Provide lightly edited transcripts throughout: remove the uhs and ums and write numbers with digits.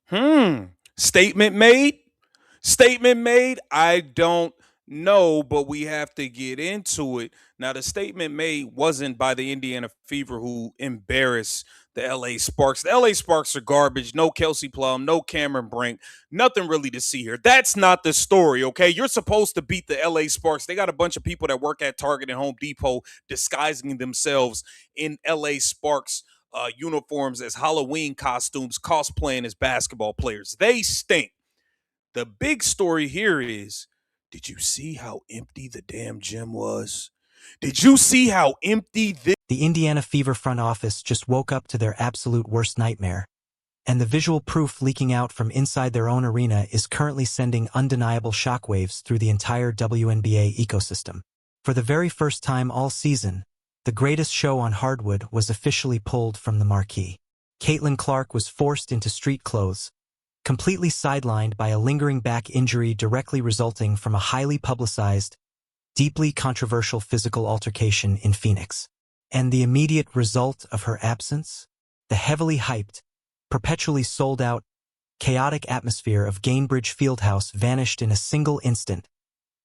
Hmm. Statement made? Statement made? I don't know, but we have to get into it. Now, the statement made wasn't by the Indiana Fever, who embarrassed the LA Sparks. The LA Sparks are garbage. No Kelsey Plum, no Cameron Brink, nothing really to see here. That's not the story, okay? You're supposed to beat the LA Sparks. They got a bunch of people that work at Target and Home Depot disguising themselves in LA Sparks uniforms as Halloween costumes, cosplaying as basketball players. They stink. The big story here is, did you see how empty the damn gym was? Did you see how empty this? The Indiana Fever front office just woke up to their absolute worst nightmare, and the visual proof leaking out from inside their own arena is currently sending undeniable shockwaves through the entire WNBA ecosystem. For the very first time all season, the greatest show on hardwood was officially pulled from the marquee. Caitlin Clark was forced into street clothes, completely sidelined by a lingering back injury directly resulting from a highly publicized, deeply controversial physical altercation in Phoenix. And the immediate result of her absence? The heavily hyped, perpetually sold-out, chaotic atmosphere of Gainbridge Fieldhouse vanished in a single instant,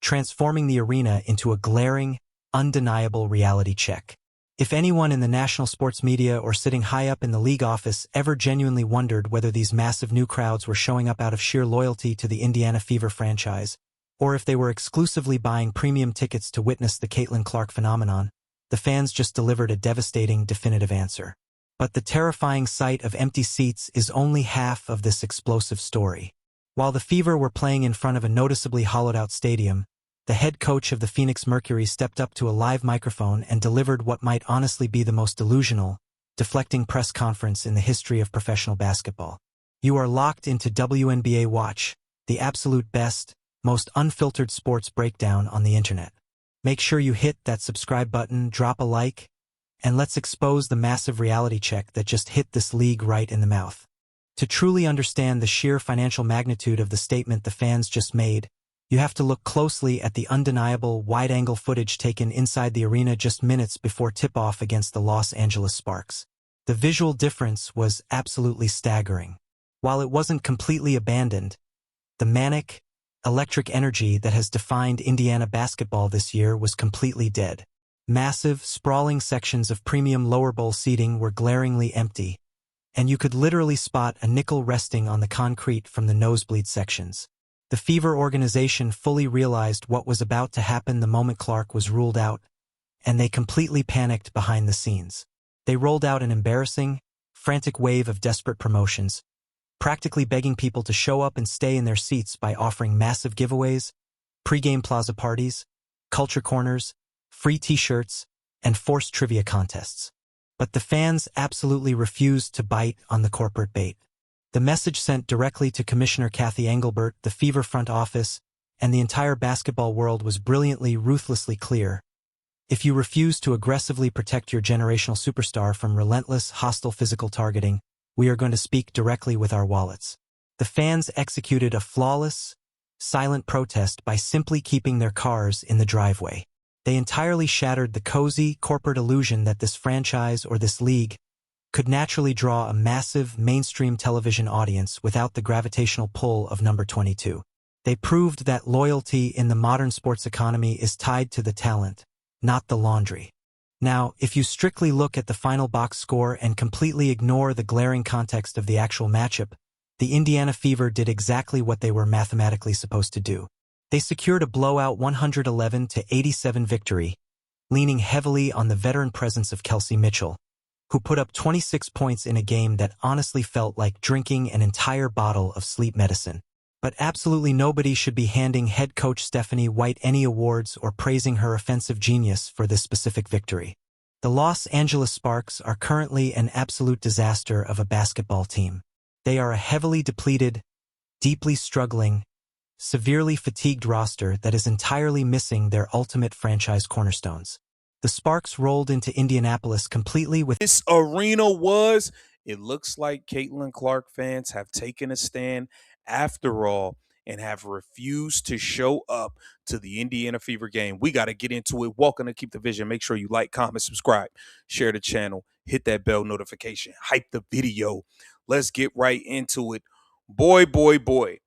transforming the arena into a glaring, undeniable reality check. If anyone in the national sports media or sitting high up in the league office ever genuinely wondered whether these massive new crowds were showing up out of sheer loyalty to the Indiana Fever franchise, or if they were exclusively buying premium tickets to witness the Caitlin Clark phenomenon, the fans just delivered a devastating, definitive answer. But the terrifying sight of empty seats is only half of this explosive story. While the Fever were playing in front of a noticeably hollowed-out stadium, the head coach of the Phoenix Mercury stepped up to a live microphone and delivered what might honestly be the most delusional, deflecting press conference in the history of professional basketball. You are locked into WNBA Watch, the absolute best, most unfiltered sports breakdown on the internet. Make sure you hit that subscribe button, drop a like, and let's expose the massive reality check that just hit this league right in the mouth. To truly understand the sheer financial magnitude of the statement the fans just made, you have to look closely at the undeniable wide-angle footage taken inside the arena just minutes before tip-off against the Los Angeles Sparks. The visual difference was absolutely staggering. While it wasn't completely abandoned, the manic, electric energy that has defined Indiana basketball this year was completely dead. Massive, sprawling sections of premium lower bowl seating were glaringly empty, and you could literally spot a nickel resting on the concrete from the nosebleed sections. The Fever organization fully realized what was about to happen the moment Clark was ruled out, and they completely panicked behind the scenes. They rolled out an embarrassing, frantic wave of desperate promotions, practically begging people to show up and stay in their seats by offering massive giveaways, pre-game plaza parties, culture corners, free t-shirts, and forced trivia contests. But the fans absolutely refused to bite on the corporate bait. The message sent directly to Commissioner Kathy Engelbert, the Fever front office, and the entire basketball world was brilliantly, ruthlessly clear. If you refuse to aggressively protect your generational superstar from relentless, hostile physical targeting, we are going to speak directly with our wallets. The fans executed a flawless, silent protest by simply keeping their cars in the driveway. They entirely shattered the cozy, corporate illusion that this franchise or this league could naturally draw a massive, mainstream television audience without the gravitational pull of number 22. They proved that loyalty in the modern sports economy is tied to the talent, not the laundry. Now, if you strictly look at the final box score and completely ignore the glaring context of the actual matchup, the Indiana Fever did exactly what they were mathematically supposed to do. They secured a blowout 111-87 victory, leaning heavily on the veteran presence of Kelsey Mitchell, who put up 26 points in a game that honestly felt like drinking an entire bottle of sleep medicine. But absolutely nobody should be handing head coach Stephanie White any awards or praising her offensive genius for this specific victory. The Los Angeles Sparks are currently an absolute disaster of a basketball team. They are a heavily depleted, deeply struggling, severely fatigued roster that is entirely missing their ultimate franchise cornerstones. The Sparks rolled into Indianapolis completely with This arena was. It looks like Caitlin Clark fans have taken a stand after all and have refused to show up to the Indiana Fever game. We got to get into it. Welcome to Keep the Vision. Make sure you like, comment, subscribe, share the channel, hit that bell notification, hype the video. Let's get right into it. Boy, boy, boy.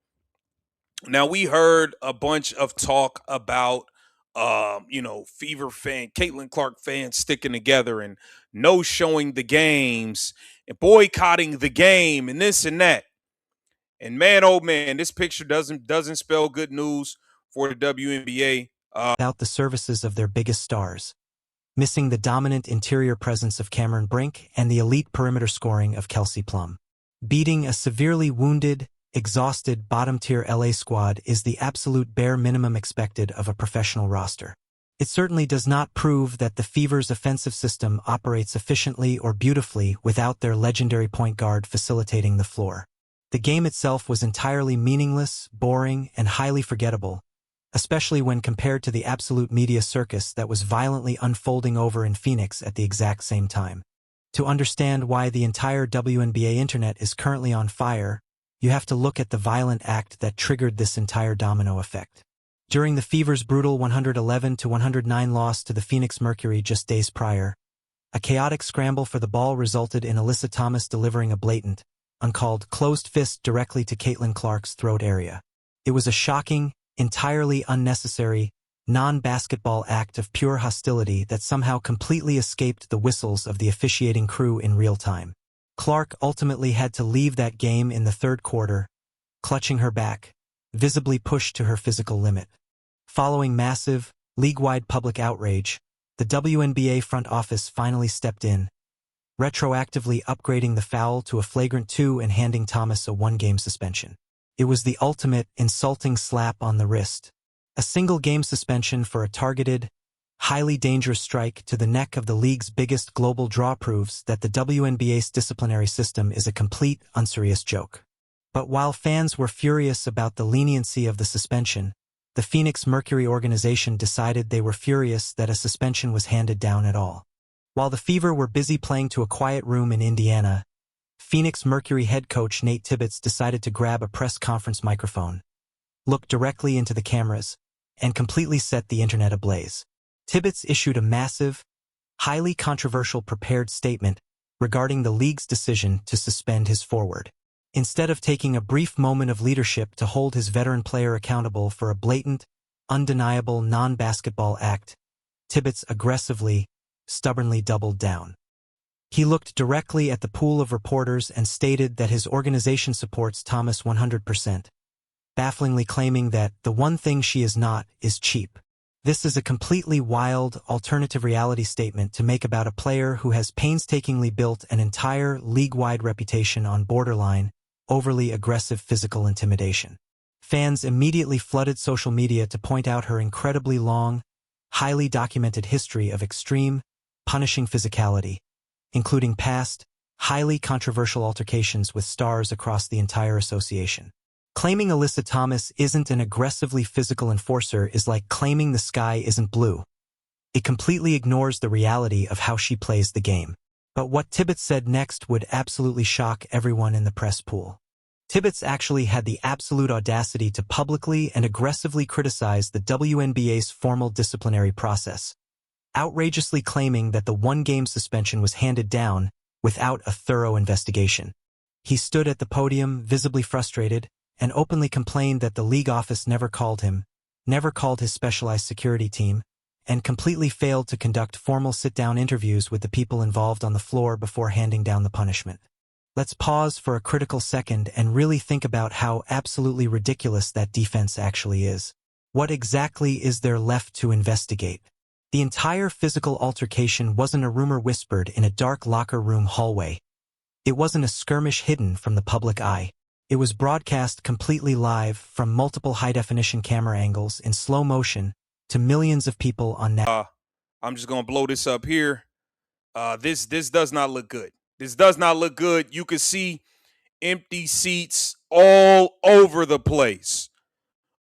Now we heard a bunch of talk about Fever fan, Caitlin Clark fans sticking together and no showing the games and boycotting the game and this and that. And man, oh man, this picture doesn't spell good news for the WNBA. Without the services of their biggest stars, missing the dominant interior presence of Cameron Brink and the elite perimeter scoring of Kelsey Plum. Beating a severely wounded, exhausted bottom-tier LA squad is the absolute bare minimum expected of a professional roster. It certainly does not prove that the Fever's offensive system operates efficiently or beautifully without their legendary point guard facilitating the floor. The game itself was entirely meaningless, boring, and highly forgettable, especially when compared to the absolute media circus that was violently unfolding over in Phoenix at the exact same time. To understand why the entire WNBA internet is currently on fire, you have to look at the violent act that triggered this entire domino effect. During the Fever's brutal 111-109 loss to the Phoenix Mercury just days prior, a chaotic scramble for the ball resulted in Alyssa Thomas delivering a blatant, uncalled closed fist directly to Caitlin Clark's throat area. It was a shocking, entirely unnecessary, non-basketball act of pure hostility that somehow completely escaped the whistles of the officiating crew in real time. Clark ultimately had to leave that game in the third quarter, clutching her back, visibly pushed to her physical limit. Following massive, league-wide public outrage, the WNBA front office finally stepped in, retroactively upgrading the foul to a flagrant 2 and handing Thomas a 1-game suspension. It was the ultimate insulting slap on the wrist. A single-game suspension for a targeted, highly dangerous strike to the neck of the league's biggest global draw proves that the WNBA's disciplinary system is a complete, unserious joke. But while fans were furious about the leniency of the suspension, the Phoenix Mercury organization decided they were furious that a suspension was handed down at all. While the Fever were busy playing to a quiet room in Indiana, Phoenix Mercury head coach Nate Tibbetts decided to grab a press conference microphone, look directly into the cameras, and completely set the internet ablaze. Tibbetts issued a massive, highly controversial prepared statement regarding the league's decision to suspend his forward. Instead of taking a brief moment of leadership to hold his veteran player accountable for a blatant, undeniable non-basketball act, Tibbetts aggressively, stubbornly doubled down. He looked directly at the pool of reporters and stated that his organization supports Thomas 100%, bafflingly claiming that the one thing she is not is cheap. This is a completely wild, alternative reality statement to make about a player who has painstakingly built an entire league-wide reputation on borderline, overly aggressive physical intimidation. Fans immediately flooded social media to point out her incredibly long, highly documented history of extreme, punishing physicality, including past, highly controversial altercations with stars across the entire association. Claiming Alyssa Thomas isn't an aggressively physical enforcer is like claiming the sky isn't blue. It completely ignores the reality of how she plays the game. But what Tibbetts said next would absolutely shock everyone in the press pool. Tibbetts actually had the absolute audacity to publicly and aggressively criticize the WNBA's formal disciplinary process, outrageously claiming that the 1-game suspension was handed down without a thorough investigation. He stood at the podium, visibly frustrated, and openly complained that the league office never called him, never called his specialized security team, and completely failed to conduct formal sit-down interviews with the people involved on the floor before handing down the punishment. Let's pause for a critical second and really think about how absolutely ridiculous that defense actually is. What exactly is there left to investigate? The entire physical altercation wasn't a rumor whispered in a dark locker room hallway. It wasn't a skirmish hidden from the public eye. It was broadcast completely live from multiple high-definition camera angles in slow motion to millions of people on net. I'm just gonna blow this up here. This does not look good. This does not look good. You can see empty seats all over the place.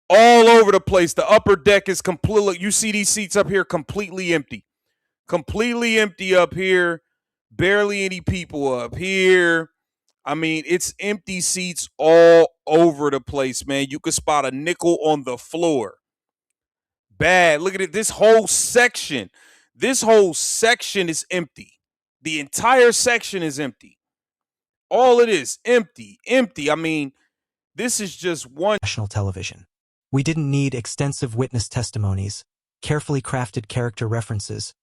All over the place. The upper deck is completely, you see these seats up here completely empty. Completely empty up here. Barely any people up here. I mean, it's empty seats all over the place, man. You could spot a nickel on the floor. Bad. Look at it. This whole section. This whole section is empty. The entire section is empty. All it is, empty, empty. I mean, This is just one. National television. We didn't need extensive witness testimonies, carefully crafted character references,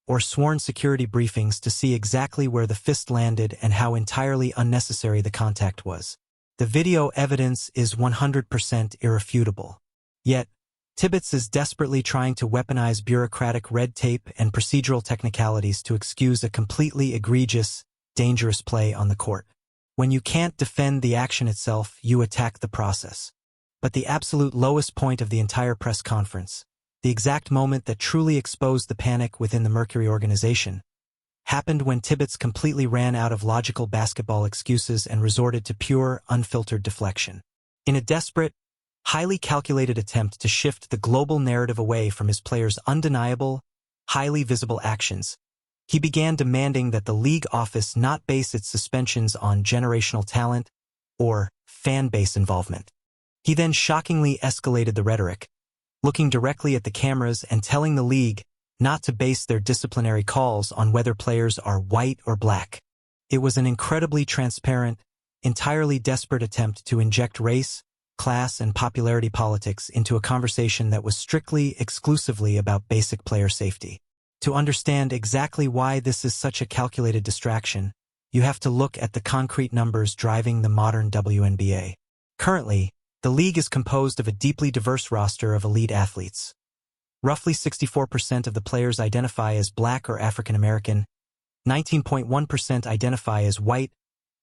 or sworn security briefings to see exactly where the fist landed and how entirely unnecessary the contact was. The video evidence is 100% irrefutable. Yet, Tibbetts is desperately trying to weaponize bureaucratic red tape and procedural technicalities to excuse a completely egregious, dangerous play on the court. When you can't defend the action itself, you attack the process. But the absolute lowest point of the entire press conference, the exact moment that truly exposed the panic within the Mercury organization, happened when Tibbetts completely ran out of logical basketball excuses and resorted to pure, unfiltered deflection. In a desperate, highly calculated attempt to shift the global narrative away from his players' undeniable, highly visible actions, he began demanding that the league office not base its suspensions on generational talent or fan base involvement. He then shockingly escalated the rhetoric, looking directly at the cameras and telling the league not to base their disciplinary calls on whether players are white or black. It was an incredibly transparent, entirely desperate attempt to inject race, class, and popularity politics into a conversation that was strictly, exclusively about basic player safety. To understand exactly why this is such a calculated distraction, you have to look at the concrete numbers driving the modern WNBA. Currently, the league is composed of a deeply diverse roster of elite athletes. Roughly 64% of the players identify as Black or African American, 19.1% identify as white,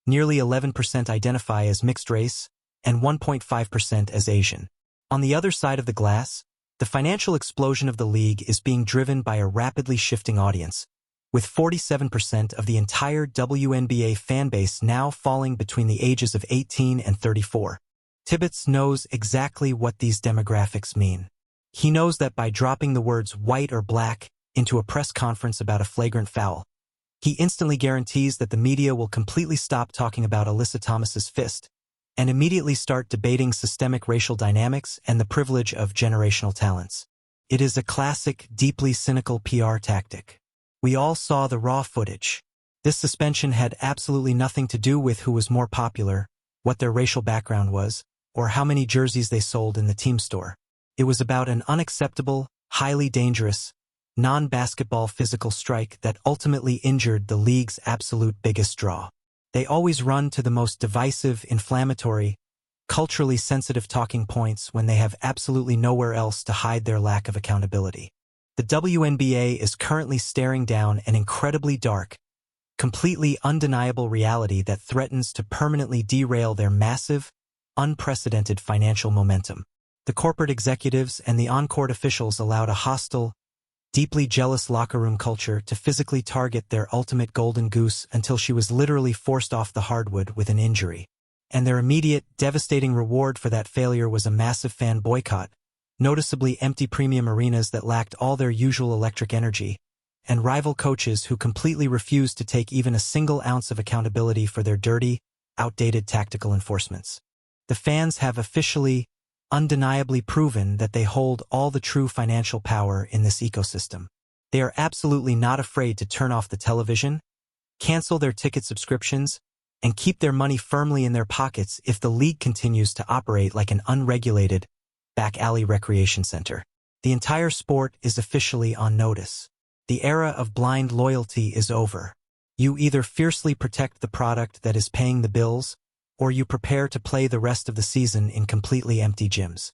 nearly 11% identify as mixed race, and 1.5% as Asian. On the other side of the glass, the financial explosion of the league is being driven by a rapidly shifting audience, with 47% of the entire WNBA fanbase now falling between the ages of 18 and 34. Tibbetts knows exactly what these demographics mean. He knows that by dropping the words white or black into a press conference about a flagrant foul, he instantly guarantees that the media will completely stop talking about Alyssa Thomas's fist and immediately start debating systemic racial dynamics and the privilege of generational talents. It is a classic, deeply cynical PR tactic. We all saw the raw footage. This suspension had absolutely nothing to do with who was more popular, what their racial background was, or how many jerseys they sold in the team store. It was about an unacceptable, highly dangerous, non-basketball physical strike that ultimately injured the league's absolute biggest draw. They always run to the most divisive, inflammatory, culturally sensitive talking points when they have absolutely nowhere else to hide their lack of accountability. The WNBA is currently staring down an incredibly dark, completely undeniable reality that threatens to permanently derail their massive, unprecedented financial momentum. The corporate executives and the on-court officials allowed a hostile, deeply jealous locker room culture to physically target their ultimate golden goose until she was literally forced off the hardwood with an injury. And their immediate, devastating reward for that failure was a massive fan boycott, noticeably empty premium arenas that lacked all their usual electric energy, and rival coaches who completely refused to take even a single ounce of accountability for their dirty, outdated tactical enforcements. The fans have officially, undeniably proven that they hold all the true financial power in this ecosystem. They are absolutely not afraid to turn off the television, cancel their ticket subscriptions, and keep their money firmly in their pockets if the league continues to operate like an unregulated, back-alley recreation center. The entire sport is officially on notice. The era of blind loyalty is over. You either fiercely protect the product that is paying the bills, or you prepare to play the rest of the season in completely empty gyms.